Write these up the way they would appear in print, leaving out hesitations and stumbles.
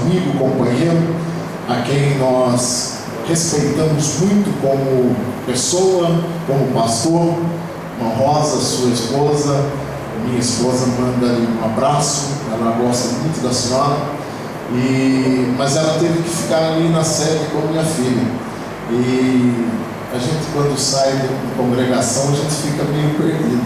amigo, companheiro, a quem nós respeitamos muito como pessoa, como pastor, uma Rosa, sua esposa. Minha esposa manda-lhe um abraço, ela gosta muito da senhora, mas ela teve que ficar ali na sede com minha filha. E a gente, quando sai da congregação, a gente fica meio perdido,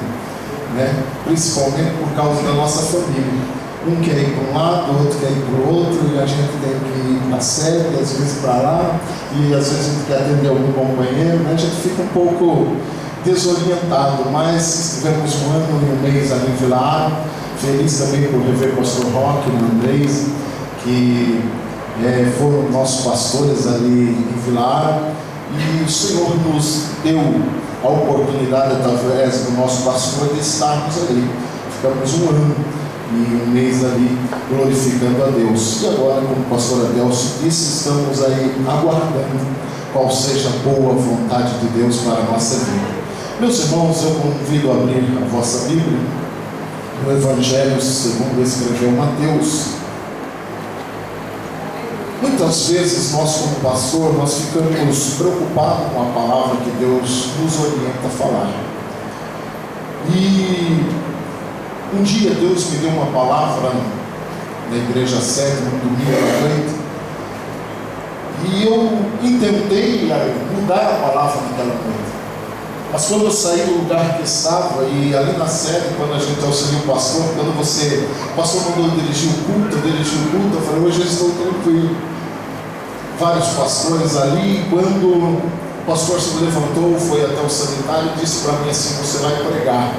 né? Principalmente por causa da nossa família. Um quer ir para um lado, o outro quer ir para o outro, e a gente tem que ir para a sede, às vezes para lá, e às vezes a gente quer atender algum companheiro, né? A gente fica um pouco desorientado, mas estivemos um ano e um mês ali em Vilar, feliz também por rever o pastor Roque e o Andrés, que foram nossos pastores ali em Vilar, e o Senhor nos deu a oportunidade, através do nosso pastor, de estarmos ali. Ficamos um ano e um mês ali glorificando a Deus. E agora, como o pastor Adelso disse, estamos aí aguardando qual seja a boa vontade de Deus para a nossa vida. Meus irmãos, eu convido a abrir a vossa Bíblia no Evangelho segundo escreveu Mateus. Muitas vezes nós, como pastor, nós ficamos preocupados com a palavra que Deus nos orienta a falar. E um dia Deus me deu uma palavra na igreja sede, no domingo à noite, e eu intentei mudar a palavra naquela noite. Mas quando eu saí do lugar que estava, e ali na sede, quando a gente auxilia o pastor, quando o pastor mandou dirigir o culto, eu falei, hoje eu estou tranquilo. Vários pastores ali, quando o pastor se levantou, foi até o sanitário e disse para mim assim, você vai pregar,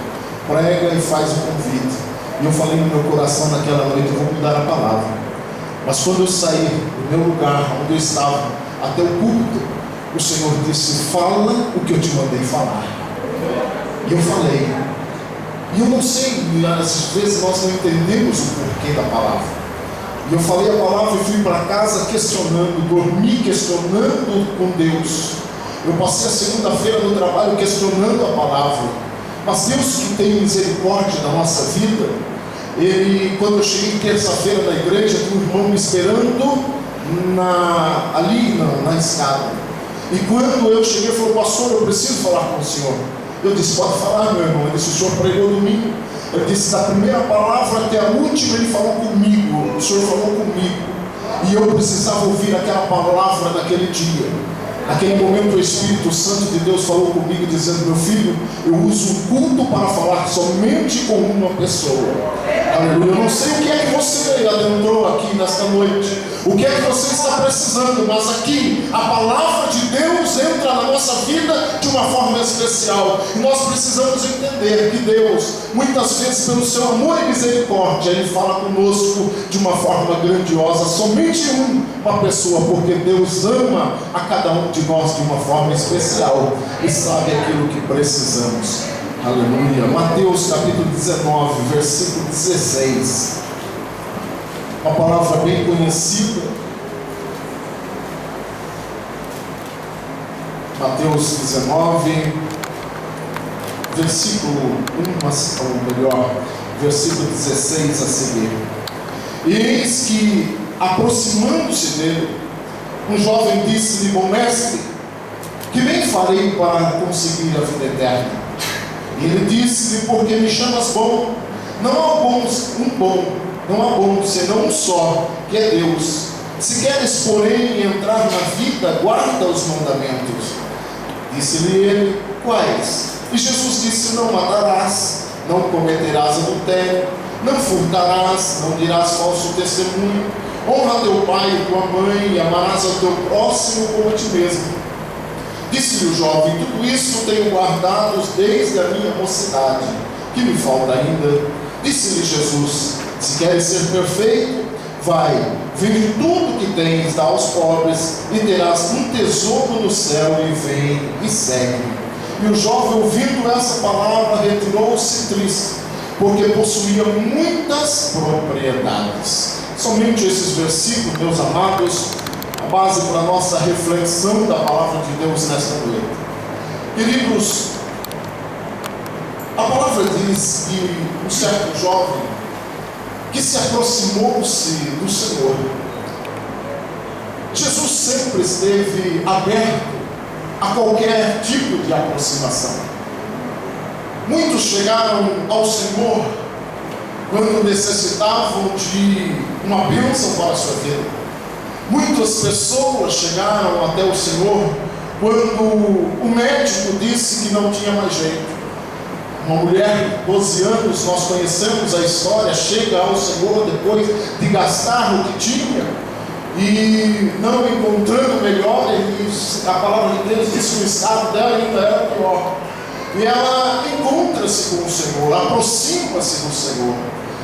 prega e faz o convite. E eu falei no meu coração naquela noite, eu vou mudar a palavra. Mas quando eu saí do meu lugar, onde eu estava, até o culto, o Senhor disse, fala o que eu te mandei falar. E eu falei. E eu não sei, às vezes nós não entendemos o porquê da palavra. E eu falei a palavra e fui para casa questionando, dormi questionando com Deus. Eu passei a segunda-feira no trabalho questionando a palavra. Mas Deus, que tem misericórdia na nossa vida, Ele, quando eu cheguei terça-feira na igreja, tinha um irmão me esperando ali na escada. E quando eu cheguei, ele falou, pastor, eu preciso falar com o senhor. Eu disse, pode falar, meu irmão. Ele disse, o senhor pregou domingo. Ele disse, da primeira palavra até a última, ele falou comigo. O senhor falou comigo. E eu precisava ouvir aquela palavra naquele dia. Naquele momento o Espírito Santo de Deus falou comigo, dizendo, meu filho, eu uso o culto para falar somente com uma pessoa. Aleluia. Eu não sei o que é que você adentrou aqui nesta noite, o que é que você está precisando, mas aqui a palavra de Deus entra na nossa vida de uma forma especial. E nós precisamos entender que Deus, muitas vezes pelo seu amor e misericórdia, Ele fala conosco de uma forma grandiosa, somente uma pessoa, porque Deus ama a cada um de nós de uma forma especial e sabe aquilo que precisamos. Aleluia. Mateus capítulo 19, versículo 16. Uma palavra bem conhecida. Mateus 19, versículo 1, ou melhor, versículo 16 a seguir. Eis que, aproximando-se dele, um jovem disse-lhe, bom mestre, que bem farei para conseguir a vida eterna? E ele disse-lhe, porque me chamas bom? Não há bom senão um só, que é Deus. Se queres, porém, entrar na vida, guarda os mandamentos. Disse-lhe ele, quais? E Jesus disse, não matarás, não cometerás adultério, não furtarás, não dirás falso testemunho, honra teu pai e tua mãe, e amarás ao teu próximo como a ti mesmo. Disse-lhe o jovem, tudo isso tenho guardado desde a minha mocidade, que me falta ainda? Disse-lhe Jesus, se queres ser perfeito, vai, vende tudo que tens, dá aos pobres, e terás um tesouro no céu, e vem e segue-me. E o jovem, ouvindo essa palavra, retirou-se triste, porque possuía muitas propriedades. Somente esses versículos, meus amados, a base para a nossa reflexão da palavra de Deus nesta noite. Queridos, a palavra diz que um certo jovem que se aproximou-se do Senhor, sempre esteve aberto a qualquer tipo de aproximação. Muitos chegaram ao Senhor quando necessitavam de uma bênção para a sua vida. Muitas pessoas chegaram até o Senhor quando o médico disse que não tinha mais jeito. Uma mulher de 12 anos, nós conhecemos a história, chega ao Senhor depois de gastar o que tinha e não encontrando melhor, a palavra de Deus diz que o estado dela ainda era pior. E ela encontra-se com o Senhor, aproxima-se do Senhor.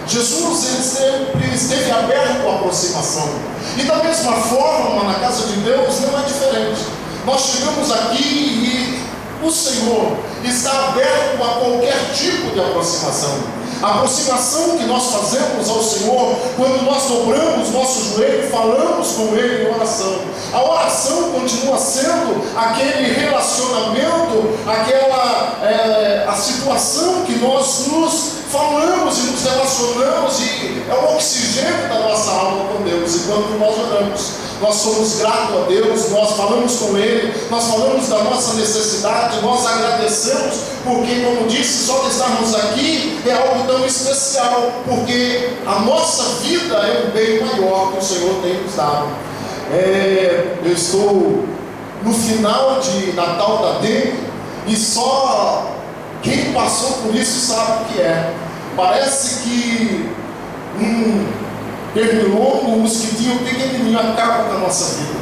Jesus ele sempre esteve aberto à aproximação. E da mesma forma, na casa de Deus não é diferente. Nós chegamos aqui e o Senhor está aberto a qualquer tipo de aproximação. A aproximação que nós fazemos ao Senhor, quando nós dobramos nosso joelho e falamos com Ele em oração. A oração continua sendo aquele relacionamento, a situação que nós nos falamos e nos relacionamos, e é o oxigênio da nossa alma com Deus. E quando nós oramos, nós somos gratos a Deus, nós falamos com Ele, nós falamos da nossa necessidade, nós agradecemos, porque, como disse, só de estarmos aqui é algo tão especial, porque a nossa vida é um bem maior que o Senhor tem nos dado. Eu estou no final de Natal da dengue, e só quem passou por isso sabe o que é. Parece que pernilongo, um mosquitinho pequenininho acaba com a nossa vida.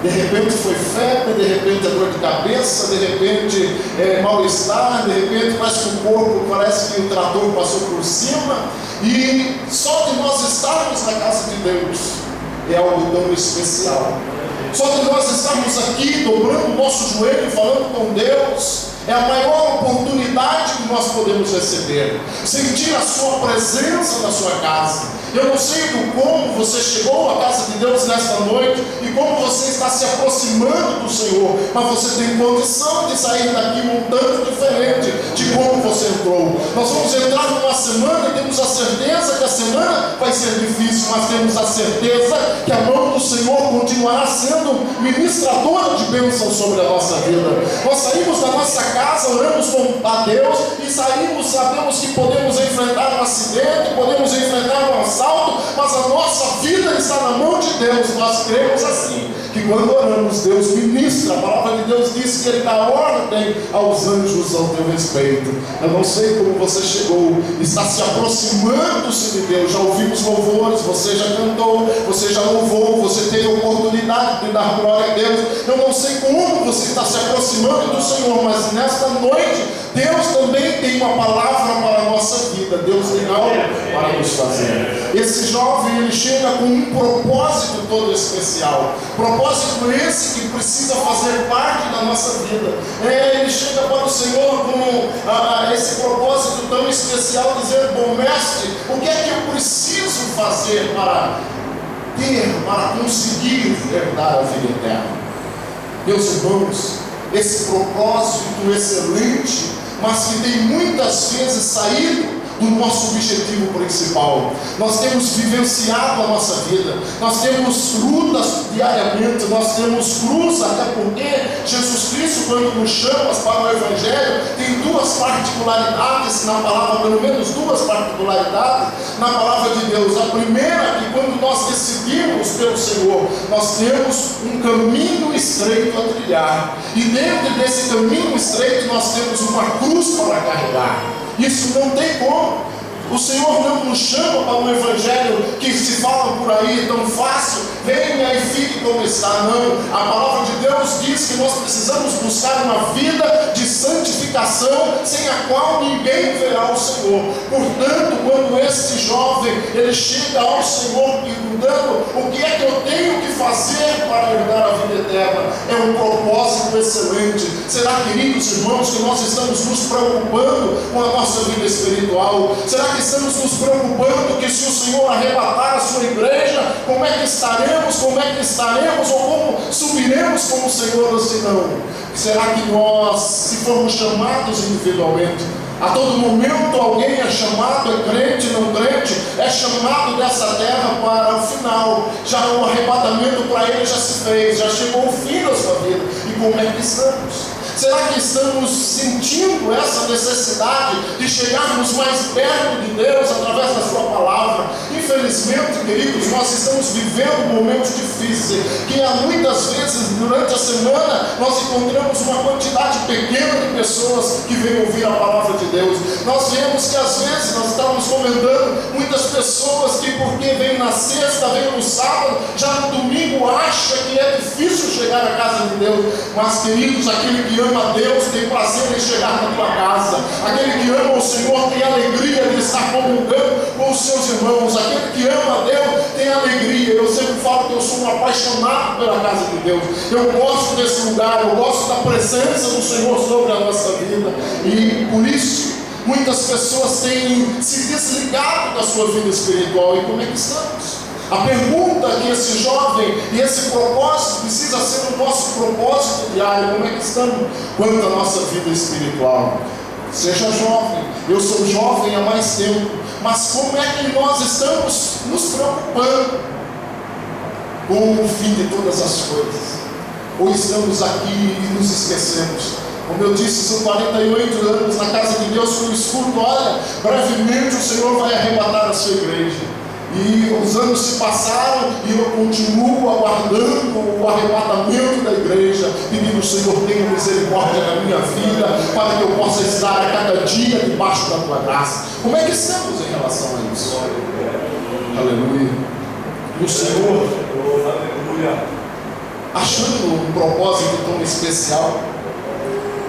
De repente foi febre, de repente é dor de cabeça, de repente é mal-estar, de repente parece que o corpo, parece que o trator passou por cima. E só de nós estarmos na casa de Deus é algo tão especial. Só de nós estarmos aqui dobrando o nosso joelho e falando com Deus é a maior oportunidade que nós podemos receber. Sentir a sua presença na sua casa. Eu não sei como você chegou à casa de Deus nesta noite e como você está se aproximando do Senhor, mas você tem condição de sair daqui um tanto diferente de como você entrou. Nós vamos entrar numa semana e temos a certeza que a semana vai ser difícil, mas temos a certeza que a mão do Senhor continuará sendo ministradora de bênção sobre a nossa vida. Nós saímos da nossa casa, oramos a Deus e saímos, sabemos que podemos enfrentar um acidente, podemos enfrentar um assalto, mas a nossa vida está na mão de Deus. Nós cremos assim, que quando oramos, Deus ministra. A palavra de Deus diz que Ele dá ordem aos anjos ao teu respeito. Eu não sei como você chegou, está se aproximando-se de Deus. Já ouvimos louvores, você já cantou, você já louvou, você teve a oportunidade de dar glória a Deus. Eu não sei como você está se aproximando do Senhor, mas nesta noite Deus também tem uma palavra para a nossa vida. Deus tem algo para nos fazer. Esse jovem, ele chega com um propósito todo especial. Propósito esse que precisa fazer parte da nossa vida. Ele chega para o Senhor com esse propósito tão especial, dizendo: bom mestre, o que é que eu preciso fazer para conseguir herdar a vida eterna? Meus irmãos, esse propósito excelente, mas que tem muitas vezes saído do nosso objetivo principal. Nós temos vivenciado a nossa vida, nós temos lutas diariamente, nós temos cruz, até porque Jesus Cristo, quando nos chama para o Evangelho, tem duas particularidades na palavra, pelo menos duas particularidades na palavra de Deus. A primeira é que quando nós decidimos pelo Senhor, nós temos um caminho estreito a trilhar, e dentro desse caminho estreito nós temos uma cruz para carregar. Isso não tem como. O Senhor não nos chama para um evangelho que se fala por aí tão fácil, venha e fique como está. Não, a palavra de Deus diz que nós precisamos buscar uma vida de santificação, sem a qual ninguém verá o Senhor. Portanto, quando este jovem ele chega ao Senhor perguntando: o que é que eu tenho que fazer para herdar a vida eterna? É um propósito excelente. Será, queridos irmãos, que nós estamos nos preocupando com a nossa vida espiritual? Será que estamos nos preocupando que se o Senhor arrebatar a sua igreja, como é que estaremos, ou como subiremos com o Senhor, ou se não? Será que nós, se formos chamados individualmente, A todo momento alguém é chamado, é crente, não crente, é chamado dessa terra para o final. Já o arrebatamento para ele já se fez, já chegou o fim da sua vida. E como é que estamos? Será que estamos sentindo essa necessidade de chegarmos mais perto de Deus através da sua palavra? Infelizmente, queridos, nós estamos vivendo momentos difíceis, que há muitas vezes durante a semana nós encontramos uma quantidade pequena de pessoas que vêm ouvir a palavra de Deus. Nós vemos que às vezes nós estamos comentando muitas pessoas que porque vêm na sexta, vêm no sábado, já no domingo acha que é difícil chegar à casa de Deus. Mas, queridos, aquele que ama a Deus tem prazer em chegar na tua casa. Aquele que ama o Senhor tem alegria de estar comungando com os seus irmãos. Aquele que ama a Deus tem alegria. Eu sempre falo que eu sou um apaixonado pela casa de Deus. Eu gosto desse lugar, eu gosto da presença do Senhor sobre a nossa vida. E por isso muitas pessoas têm se desligado da sua vida espiritual. E como é que estamos? A pergunta que esse jovem e esse propósito precisa ser o nosso propósito diário. Como é que estamos quanto à nossa vida espiritual? Seja jovem, eu sou jovem há mais tempo, mas como é que nós estamos nos preocupando com o fim de todas as coisas? Ou estamos aqui e nos esquecemos? Como eu disse, são 48 anos na casa de Deus que eu escuto: olha, brevemente o Senhor vai arrebatar a sua igreja. E os anos se passaram e eu continuo aguardando o arrebatamento da igreja, pedindo: Senhor, tenha misericórdia na minha vida, para que eu possa estar a cada dia debaixo da tua graça. Como é que estamos em relação a isso? Aleluia. E o Senhor, achando um propósito tão especial,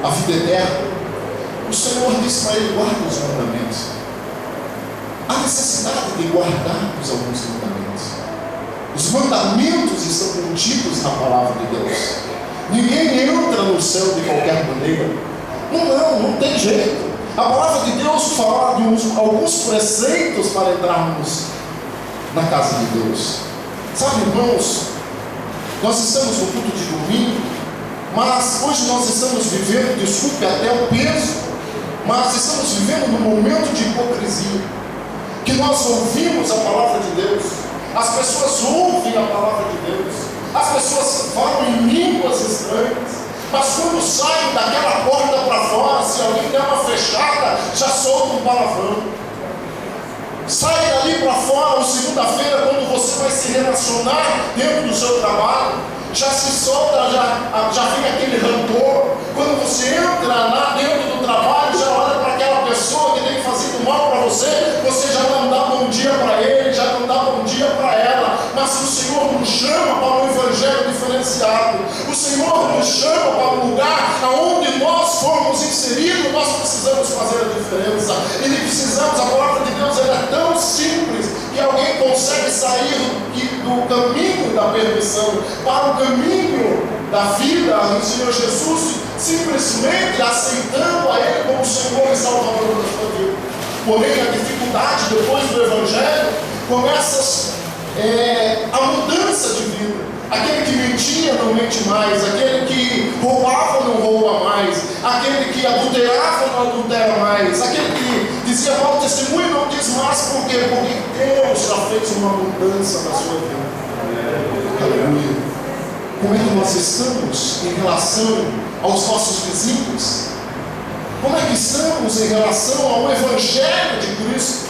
a vida eterna, o Senhor disse para ele: guarda os mandamentos. Há necessidade de guardarmos alguns mandamentos. Os mandamentos estão contidos na palavra de Deus. Ninguém entra no céu de qualquer maneira. Não tem jeito. A palavra de Deus fala de alguns preceitos para entrarmos na casa de Deus. Sabe, irmãos, nós estamos no culto de domingo, mas hoje nós estamos vivendo, desculpe até o peso, mas estamos vivendo num momento de hipocrisia. Que nós ouvimos a palavra de Deus, as pessoas ouvem a palavra de Deus, as pessoas falam em línguas estranhas, mas quando saem daquela porta para fora, se alguém der uma fechada, já solta um palavrão. Sai dali para fora, ou segunda-feira, quando você vai se relacionar dentro do seu trabalho, já se solta, já vem aquele rancor. Quando você entra lá dentro do trabalho, já olha para aquela pessoa que tem fazido mal para você, você já não dá bom dia para ele, já não dá bom dia para ela. Mas o Senhor nos chama para um evangelho diferenciado. O Senhor nos chama para um lugar onde nós fomos inseridos, nós precisamos fazer a diferença. E precisamos, a palavra de Deus é tão simples que alguém consegue sair do caminho da perdição para o caminho da vida do Senhor Jesus, simplesmente aceitando a Ele como Senhor e Salvador da sua vida. Porém, a dificuldade depois do Evangelho começa a mudança de vida. Aquele que mentia não mente mais, aquele que roubava não rouba mais, aquele que adulterava não adultera mais, aquele que dizia mau testemunho não diz mais. Por quê? Porque Deus já fez uma mudança na sua vida. Aleluia. Como é que nós estamos em relação aos nossos vizinhos? Como é que estamos em relação ao Evangelho de Cristo?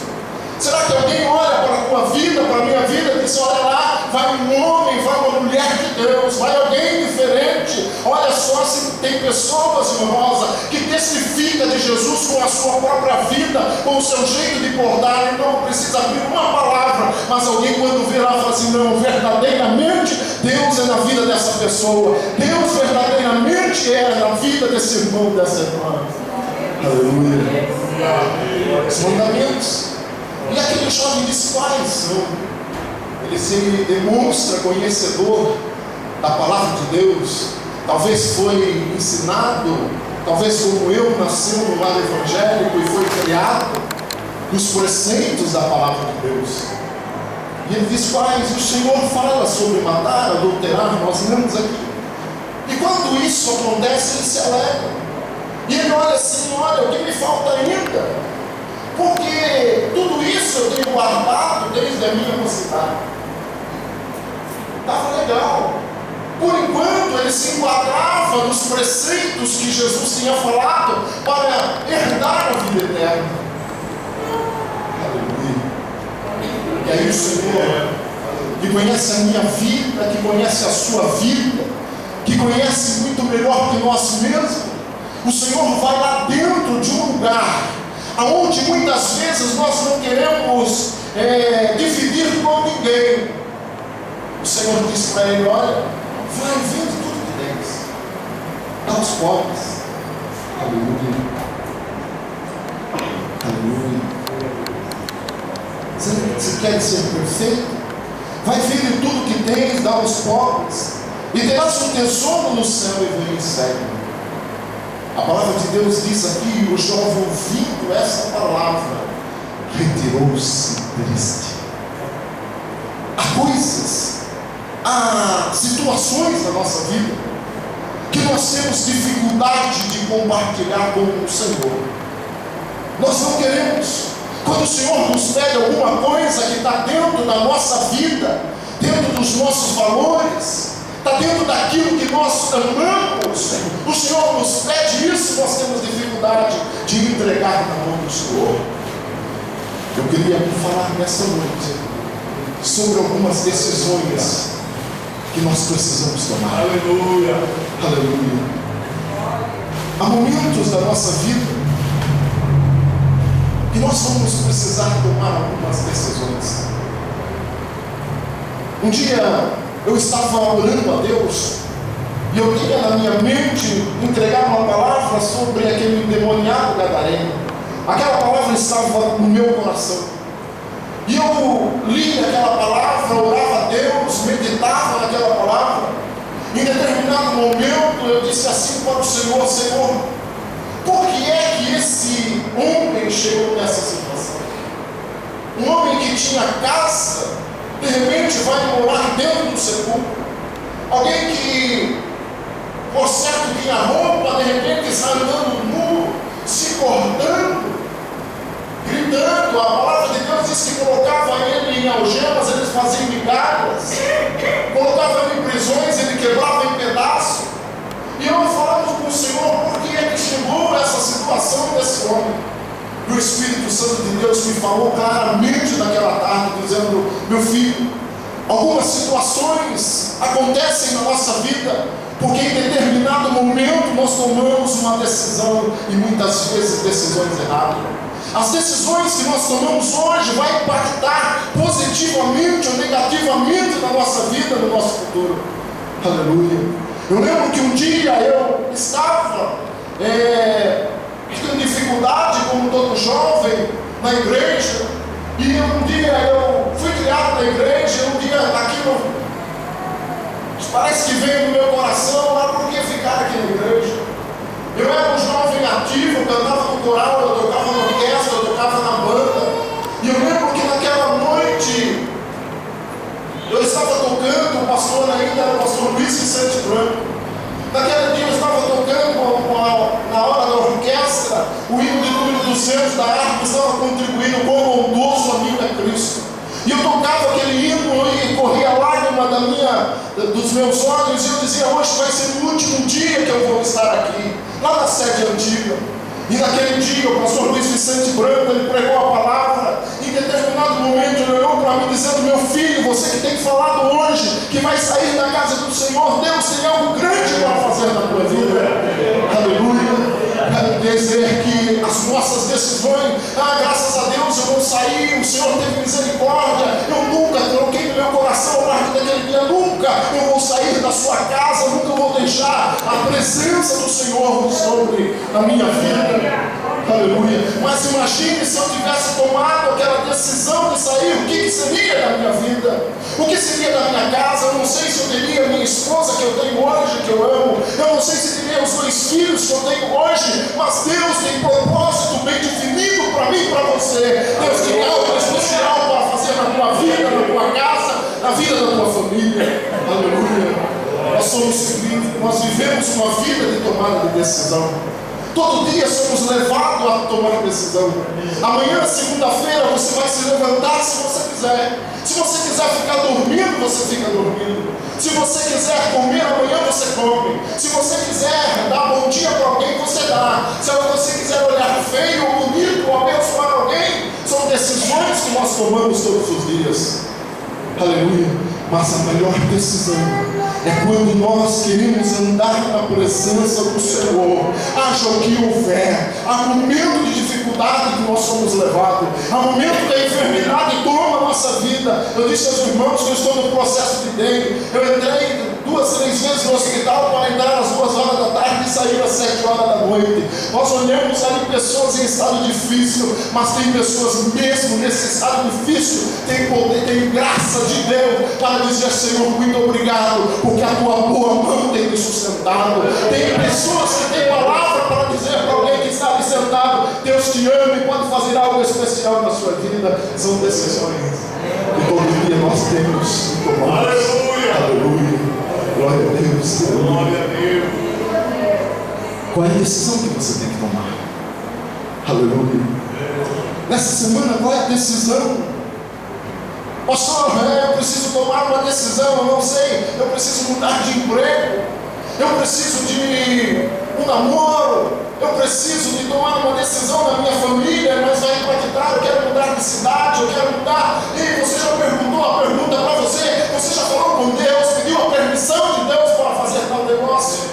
Será que alguém olha para a tua vida, para a minha vida, e diz: olha lá, vai um homem, vai uma mulher de Deus, vai alguém diferente? Olha só, se tem pessoas, irmãos, que testifica de Jesus com a sua própria vida, com o seu jeito de portar. Então não precisa abrir uma palavra, mas alguém quando vê lá fala assim: não, verdadeiramente Deus é na vida dessa pessoa, Deus verdadeiramente é na vida desse irmão, dessa irmã. Aleluia. Os mandamentos. E aquele jovem diz: quais são? Ele se demonstra conhecedor da palavra de Deus. Talvez foi ensinado, talvez como eu, nasceu no lar evangélico e foi criado nos preceitos da palavra de Deus. E ele diz: quais? O Senhor fala sobre matar, adulterar, nós lemos aqui. E quando isso acontece, ele se alegra. E ele olha assim, olha, o que me falta ainda? Porque tudo isso eu tenho guardado desde a minha mocidade. Estava legal. Por enquanto ele se enquadrava nos preceitos que Jesus tinha falado para herdar a vida eterna. Aleluia. E aí o Senhor, que conhece a minha vida, que conhece a sua vida, que conhece muito melhor que nós mesmos, o Senhor vai lá dentro de um lugar aonde muitas vezes nós não queremos dividir com ninguém. O Senhor diz para ele, olha, vai, vende tudo que tens, dá aos pobres. Aleluia. Aleluia. Você quer ser perfeito? Vai, vende tudo que tens, dá aos pobres, e terás um tesouro no céu, e vem e segue. A palavra de Deus diz aqui, o jovem ouvindo essa palavra, retirou-se triste. Há coisas, há situações na nossa vida que nós temos dificuldade de compartilhar com o Senhor. Nós não queremos. Quando o Senhor nos pede alguma coisa que está dentro da nossa vida, dentro dos nossos valores, está dentro daquilo que nós amamos, o Senhor nos pede isso, nós temos dificuldade de entregar na mão do Senhor. Eu queria falar nessa noite sobre algumas decisões que nós precisamos tomar. Aleluia. Aleluia. Há momentos da nossa vida que nós vamos precisar tomar algumas decisões. Um dia eu estava orando a Deus e eu tinha na minha mente entregar uma palavra sobre aquele endemoniado gadareno. Aquela palavra estava no meu coração. E eu li aquela palavra, orava a Deus, meditava naquela palavra. Em determinado momento eu disse assim para o Senhor, Senhor, por que é que esse homem chegou nessa situação? Um homem que tinha casa, de repente vai morar dentro do sepulcro. Alguém que, por certo, tinha roupa, de repente está andando nu, se cortando, gritando. A palavra de Deus diz que colocava ele em algemas, eles faziam migalhas, colocava ele em prisões, ele quebrava em pedaços. E eu falamos com o Senhor, por que é que chegou essa situação desse homem? E o Espírito Santo de Deus me falou claramente naquela tarde, dizendo, meu filho, algumas situações acontecem na nossa vida, porque em determinado momento nós tomamos uma decisão, e muitas vezes decisões erradas. As decisões que nós tomamos hoje vão impactar positivamente ou negativamente na nossa vida, no nosso futuro. Aleluia. Eu lembro que um dia eu estava tendo dificuldade, como todo jovem, na igreja, e um dia eu fui criado na igreja, e um dia aquilo parece que veio no meu coração, lá por que ficar aqui na igreja? Eu era um jovem ativo, eu cantava no coral, eu tocava na orquestra, eu tocava na banda, e eu lembro que naquela noite eu estava tocando, o pastor ainda era o pastor Luiz Vicente Branco. Naquele dia eu estava tocando na hora da orquestra, o hino de número 200 da harpa, estava contribuindo com o bondoso amigo é Cristo. E eu tocava aquele hino e corria a lágrima dos meus olhos, e eu dizia, hoje vai ser o último dia que eu vou estar aqui, lá na sede antiga. E naquele dia o pastor Luiz Vicente Branco, ele pregou a palavra, e em determinado momento ele olhou para mim dizendo, meu filho, você que tem falado hoje, que vai sair da casa do Senhor, Deus tem algo grande para fazer na tua vida. Aleluia. Quero dizer que as nossas decisões, graças a Deus eu vou sair, o Senhor teve misericórdia, eu nunca coloquei no meu coração a partir daquele dia, nunca eu vou sair da sua casa, nunca vou deixar a presença do Senhor sobre a minha vida. Aleluia. Mas imagine se eu tivesse tomado aquela decisão de sair, o que seria da minha vida? O que seria da minha casa? Eu não sei se eu teria minha esposa que eu tenho hoje, que eu amo. Eu não sei se teria os 2 filhos que eu tenho hoje, mas Deus tem propósito bem definido para mim e para você. Deus tem algo especial para fazer na tua vida, na tua casa, na vida da tua família. Aleluia. Nós vivemos uma vida de tomada de decisão. Todo dia somos levados a tomar decisão. Amanhã, segunda-feira, você vai se levantar se você quiser. Se você quiser ficar dormindo, você fica dormindo. Se você quiser comer, amanhã você come. Se você quiser dar bom dia para alguém, você dá. Se você quiser olhar feio ou bonito ou abençoar alguém, são decisões que nós tomamos todos os dias. Aleluia. Mas a melhor decisão é quando nós queremos andar na presença do Senhor, haja o que houver. Há momento de dificuldade que nós somos levados, há momento da enfermidade que toma a nossa vida. Eu disse aos irmãos que eu estou no processo de dengue. Eu entrei 2, 3 vezes no hospital para entrar às 2 horas da tarde e sair às 7 horas da noite. Nós olhamos ali pessoas em estado difícil, mas tem pessoas mesmo nesse estado difícil, tem poder, tem graça de Deus para dizer: Senhor, muito obrigado, porque a tua boa mão tem me sustentado. Tem pessoas que têm palavra para dizer para alguém que está ali sentado: Deus te ama e pode fazer algo especial na sua vida. São decisões que todo dia nós temos que tomar. Aleluia! Aleluia! Glória a Deus! Glória a Deus! Qual é a decisão que você tem que tomar? Aleluia! Nessa semana, qual é a decisão? Pastor, eu preciso tomar uma decisão, eu não sei, eu preciso mudar de emprego, eu preciso de um namoro, eu preciso de tomar uma decisão na minha família, mas vai impactar, eu quero mudar de cidade, eu quero mudar. E você já perguntou a pergunta para você já falou com Deus, pediu a permissão de Deus para fazer tal negócio?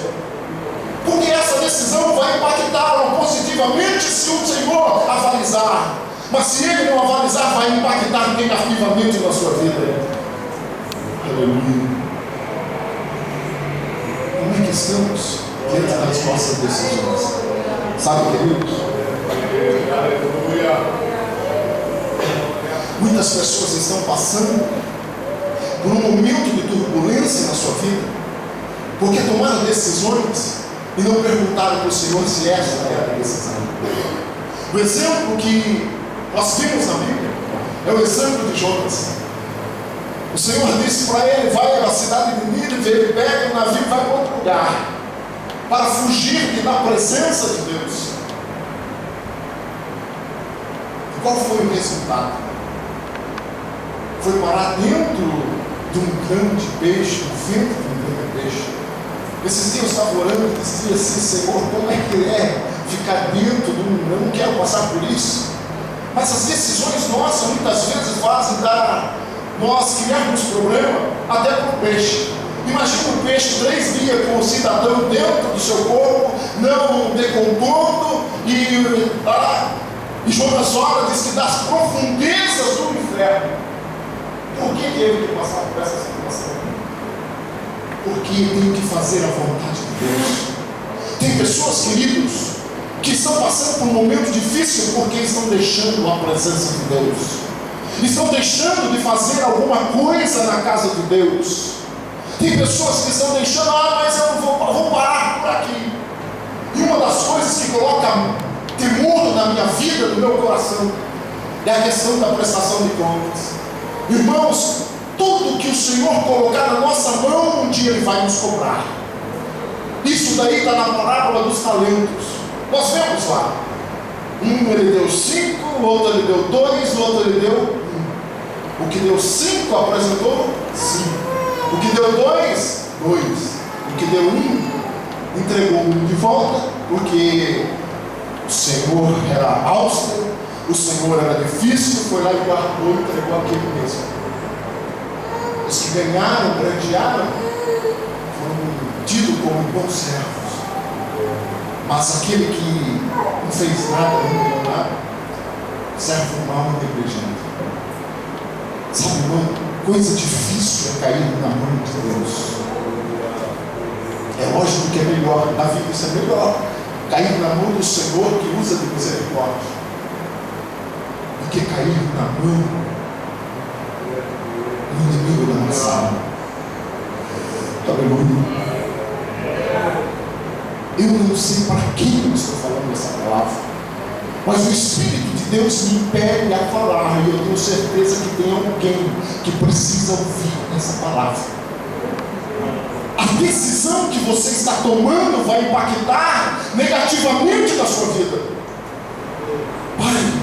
Porque essa decisão vai impactar positivamente se o Senhor avalizar. Mas se Ele não avalizar, vai impactar negativamente na sua vida. Aleluia. Como é que estamos diante das nossas decisões? Sabe, queridos? Aleluia. Muitas pessoas estão passando por um momento de turbulência na sua vida, porque tomaram decisões e não perguntaram para o Senhor se essa era a decisão. O exemplo que nós vimos na Bíblia é o exemplo de Jonas. O Senhor disse para ele: vai à cidade de Nínive, ele pega o navio e vai para outro lugar, para fugir da presença de Deus. E qual foi o resultado? Foi parar dentro de um grande peixe, no ventre de um grande peixe. Esses dias eu estava orando e dizia assim: Senhor, como é que é ficar dentro de um... Eu não quero passar por isso. Mas as decisões nossas muitas vezes fazem nós criarmos problema até para o peixe. Imagina um peixe 3 dias com o cidadão dentro do seu corpo, não decompondo, e Jonas ora diz que das profundezas do inferno. Por que teve que passar por essa situação? Porque tem que fazer a vontade de Deus. Tem pessoas, queridos, que estão passando por um momento difícil porque estão deixando a presença de Deus, estão deixando de fazer alguma coisa na casa de Deus. Tem pessoas que estão deixando: mas eu vou parar por aqui. E uma das coisas que coloca temor na minha vida, no meu coração, é a questão da prestação de contas. Irmãos, tudo que o Senhor colocar na nossa mão, um dia Ele vai nos cobrar. Isso daí está na parábola dos talentos. Nós vemos lá, ele deu 5, o outro ele deu 2, o outro ele deu 1. O que deu 5 apresentou 5. O que deu 2, 2. O que deu 1, entregou 1 de volta, porque o Senhor era austero, o Senhor era difícil, foi lá e guardou e entregou aquele mesmo. Os que ganharam, grandearam, foram tidos como bons servos. Mas aquele que não fez nada, não deu nada, servo mal e negligente. Sabe, irmão, coisa difícil é cair na mão de Deus. É lógico que é melhor, na vida isso é melhor, cair na mão do Senhor que usa de misericórdia, do que cair na mão do inimigo da nossa alma. Aleluia. Eu não sei para quem eu estou falando essa palavra, mas o Espírito de Deus me impele a falar, e eu tenho certeza que tem alguém que precisa ouvir essa palavra. A decisão que você está tomando vai impactar negativamente na sua vida. Pai,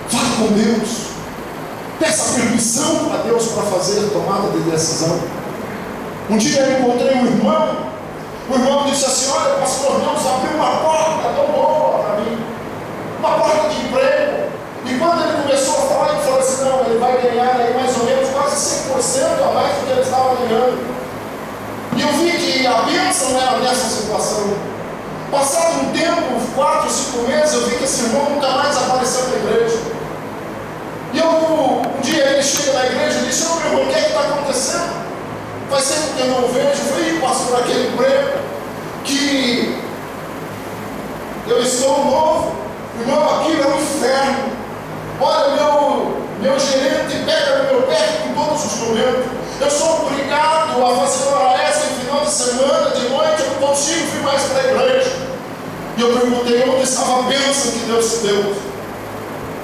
fale com Deus. Peça permissão para Deus para fazer a tomada de decisão. Um dia eu encontrei um irmão. O irmão disse assim: olha, pastor, Deus abriu uma porta tão boa para mim, uma porta de emprego. E quando ele começou a falar, ele falou assim: não, ele vai ganhar aí mais ou menos quase 100% a mais do que ele estava ganhando. E eu vi que a bênção era nessa situação. Passado um tempo, 4, 5 meses, eu vi que esse irmão nunca mais apareceu na igreja. E um dia ele chega na igreja e disse: ô meu irmão, o que é que está acontecendo? Faz tempo que eu não vejo. Eu falei: pastor, aquele emprego que eu estou novo, irmão, aquilo é um inferno. Olha, meu gerente pega no meu pé em todos os momentos. Eu sou obrigado a fazer hora extra em final de semana, de noite, eu não consigo vir mais para a igreja. E eu perguntei: onde estava a bênção que Deus te deu?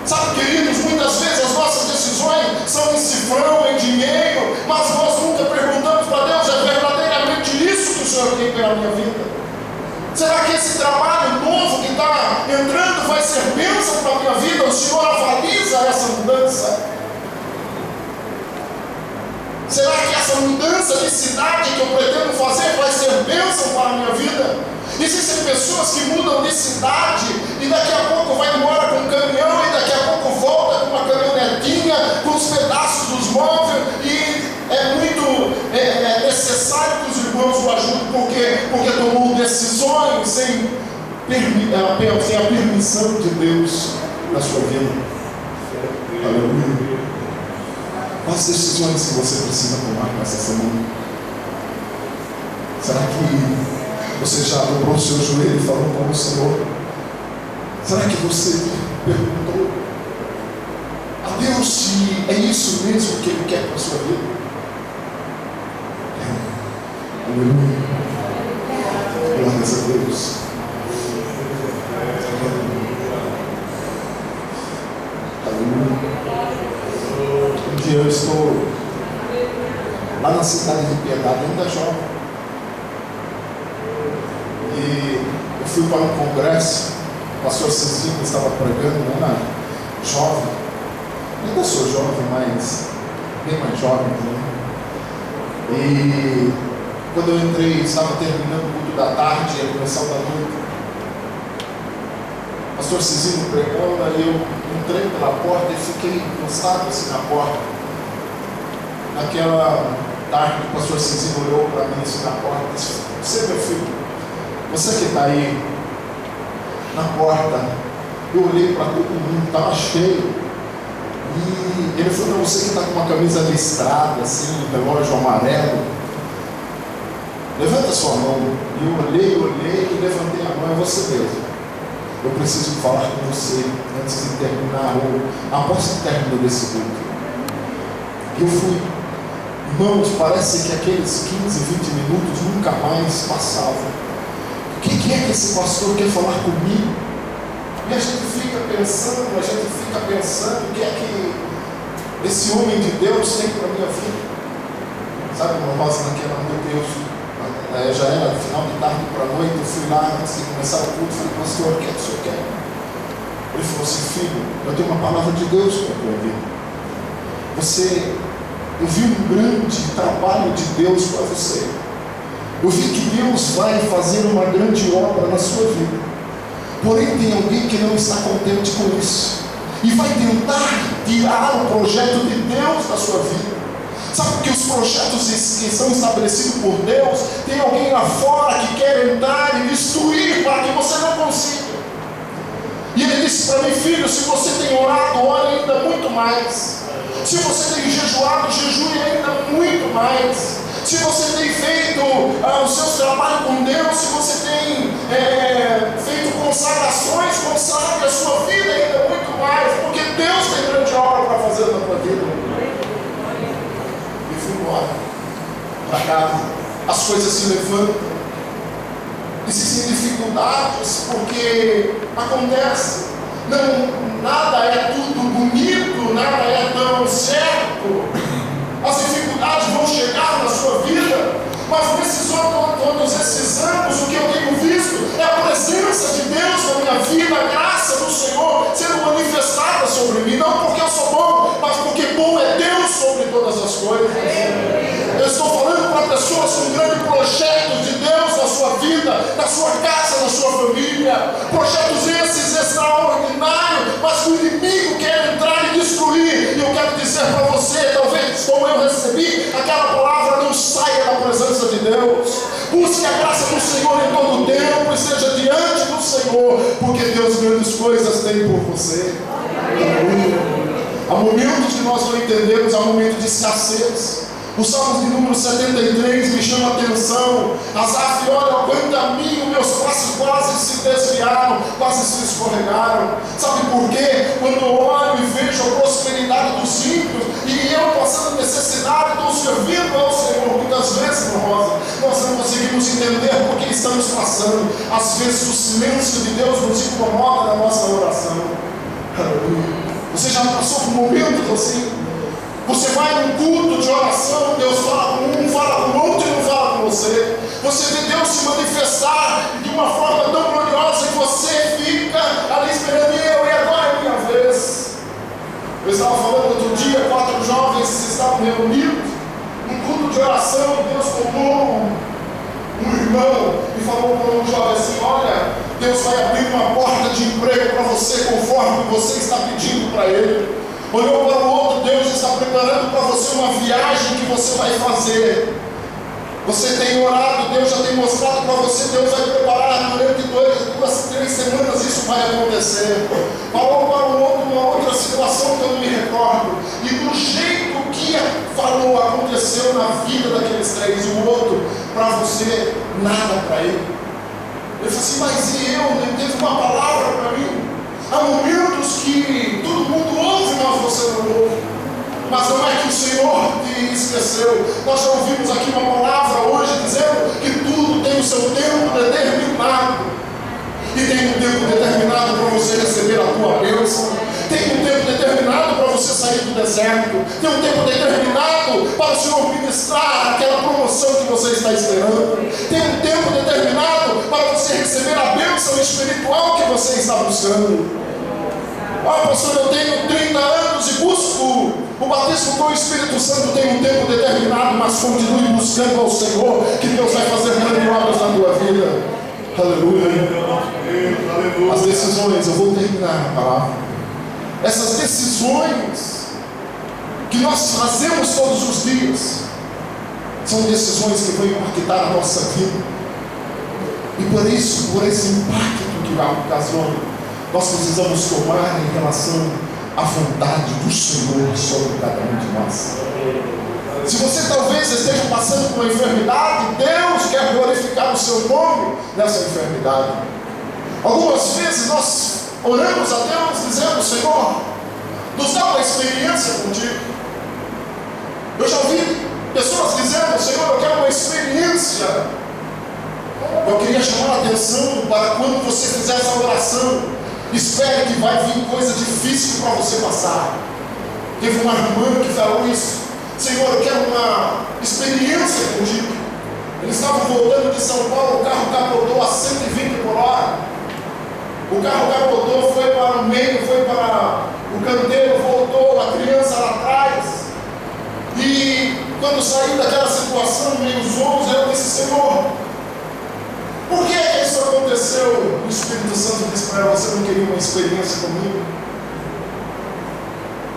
Sabe, queridos, muitas vezes as nossas decisões são em cifrão, em dinheiro, mas nós nunca perguntamos para Deus: é verdadeiramente isso que o Senhor tem pela minha vida? Será que esse trabalho novo que está entrando vai ser bênção para a minha vida? O Senhor avaliza essa mudança? Será que essa mudança de cidade que eu pretendo fazer vai ser bênção para a minha vida? Existem pessoas que mudam de cidade e daqui a pouco vai embora com um caminhão e daqui a pouco volta com uma caminhonetinha, com os pedaços dos móveis, e é muito necessário que os irmãos o ajudem, porque tomou decisões sem a permissão de Deus na sua vida. Aleluia. Quais decisões que você precisa tomar nessa semana? Será que você já dobrou o seu joelho e falou com o Senhor? Será que você perguntou a Deus se é isso mesmo que Ele quer para a sua vida? Aleluia. Glórias a Deus. Aleluia. Um dia eu estou lá na cidade de Piedade, ainda jovem. E eu fui para um congresso, o pastor Cezinho estava pregando, eu era jovem, ainda sou jovem, mas bem mais jovem, né? E quando eu entrei, estava terminando o culto da tarde, ia começar o da noite. O pastor Cezinho pregando, aí eu entrei pela porta e fiquei encostado assim na porta. Naquela tarde, o pastor Cezinho olhou para mim assim na porta e disse: você, meu filho, você que está aí na porta. Eu olhei para todo mundo, estava cheio. E ele falou: não, você que está com uma camisa listrada, assim, um relógio amarelo, levanta sua mão. E eu olhei e levantei a mão. É você mesmo. Eu preciso falar com você antes de terminar, ou após o término desse culto. E eu fui. Irmãos, parece que aqueles 15, 20 minutos nunca mais passavam. O que é que esse pastor quer falar comigo? E a gente fica pensando, o que é que esse homem de Deus tem para a minha vida? Sabe, nós naquela noite, já era final de tarde para a noite, eu fui lá antes de começar o culto, falei: pastor, o que é que o senhor quer? Ele falou assim: filho, eu tenho uma palavra de Deus para a tua vida. Eu vi um grande trabalho de Deus para você. Eu vi que Deus vai fazer uma grande obra na sua vida. Porém, tem alguém que não está contente com isso e vai tentar tirar o projeto de Deus da sua vida. Sabe, porque os projetos que são estabelecidos por Deus, tem alguém lá fora que quer entrar e destruir para que você não consiga. E ele disse para mim: filho, se você tem orado, ore ainda muito mais. Se você tem jejuado, jejue ainda muito mais. Se você tem feito os seus trabalhos com Deus, se você tem feito consagrações, consagre a sua vida ainda muito mais, porque Deus tem grande obra para fazer na tua vida. E fui embora para casa. As coisas se levantam. Existem dificuldades, porque acontece. Não, nada é tudo bonito, nada é tão certo. As dificuldades vão chegar na sua vida, mas nesse sendo manifestada sobre mim, não porque eu sou bom, mas porque bom é Deus sobre todas as coisas. Eu estou falando para pessoas com um grande projeto de Deus na sua vida, na sua casa, na sua família, projetos esses extraordinários, mas o inimigo quer entrar e destruir. E eu quero dizer para você, talvez como eu recebi aquela palavra, não saia da presença de Deus. Busque a graça do Senhor em todo o tempo, esteja diante do Senhor, porque Deus grandes coisas tem por você. Há momentos que nós não entendemos, há momentos de escassez. O Salmo de número 73 me chama a atenção. Asaf, olha, quanto a mim, os meus passos quase se desviaram, quase se escorregaram. Sabe por quê? Quando eu olho e vejo a prosperidade dos ímpios e eu passando necessidade, estou servindo ao Senhor. Muitas vezes, irmã Rosa, nós não conseguimos entender por que estamos passando. Às vezes o silêncio de Deus nos incomoda na nossa oração. Aleluia. Você já passou por momentos assim? Você vai num culto de oração, Deus fala com um, fala com o outro e não fala com você. Você vê Deus se manifestar de uma forma tão gloriosa que você fica ali esperando, e agora é minha vez. Eu estava falando outro dia, 4 jovens estavam reunidos num culto de oração, e Deus tomou um irmão e falou para um jovem assim: olha, Deus vai abrir uma porta de emprego para você conforme você está pedindo para Ele. Olhou para o outro, Deus está preparando para você uma viagem que você vai fazer. Você tem orado, Deus já tem mostrado para você, Deus vai preparar durante 2, 3 semanas, isso vai acontecer. Falou para o outro uma outra situação que eu não me recordo, e do jeito que falou, aconteceu na vida daqueles 3, e o outro, para você, nada para ele. Ele falou assim: mas e eu? Não teve uma palavra para mim. Há momentos que todo mundo ouve, mas você não ouve. Mas não é que o Senhor te esqueceu. Nós já ouvimos aqui uma palavra hoje dizendo que tudo tem o seu tempo determinado. E tem um tempo determinado para você receber a tua bênção. Tem um tempo determinado para você sair do deserto. Tem um tempo determinado para o Senhor ministrar aquela promoção que você está esperando. Tem um tempo determinado para você receber a bênção espiritual que você está buscando. Pastor, eu tenho 30 anos e busco o batismo com o Espírito Santo. Tem um tempo determinado, mas continue buscando ao Senhor, que Deus vai fazer grandes obras na tua vida. Aleluia. As decisões, eu vou terminar a palavra. Essas decisões que nós fazemos todos os dias são decisões que vão impactar a nossa vida. E por isso, por esse impacto que ocasiona, nós precisamos tomar em relação à vontade do Senhor sobre cada um de nós. Se você talvez esteja passando por uma enfermidade, Deus quer glorificar o seu nome nessa enfermidade. Algumas vezes nós oramos a Deus dizendo: Senhor, nos dá uma experiência contigo. Eu já ouvi pessoas dizendo: Senhor, eu quero uma experiência. Eu queria chamar a atenção para quando você fizer essa oração, espere que vai vir coisa difícil para você passar. Teve uma irmã que falou isso: Senhor, eu quero uma experiência contigo. Eles estavam voltando de São Paulo, o carro capotou a 120 por hora. O carro capotou, foi para o meio, foi para o canteiro, voltou, a criança lá atrás. E quando saí daquela situação, meio zonzo, eu disse: Senhor, por que isso aconteceu? O Espírito Santo disse para ela: você não queria uma experiência comigo?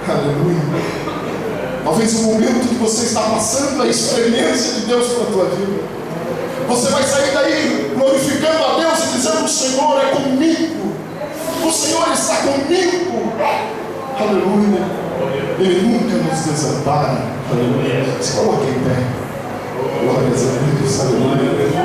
Aleluia. Talvez o momento que você está passando a experiência de Deus para a tua vida, você vai sair daí glorificando a Deus e dizendo: o Senhor é comigo, o Senhor está comigo. Aleluia. Ele nunca nos desampara. Aleluia. Se coloque em pé. Glórias a Deus. Aleluia.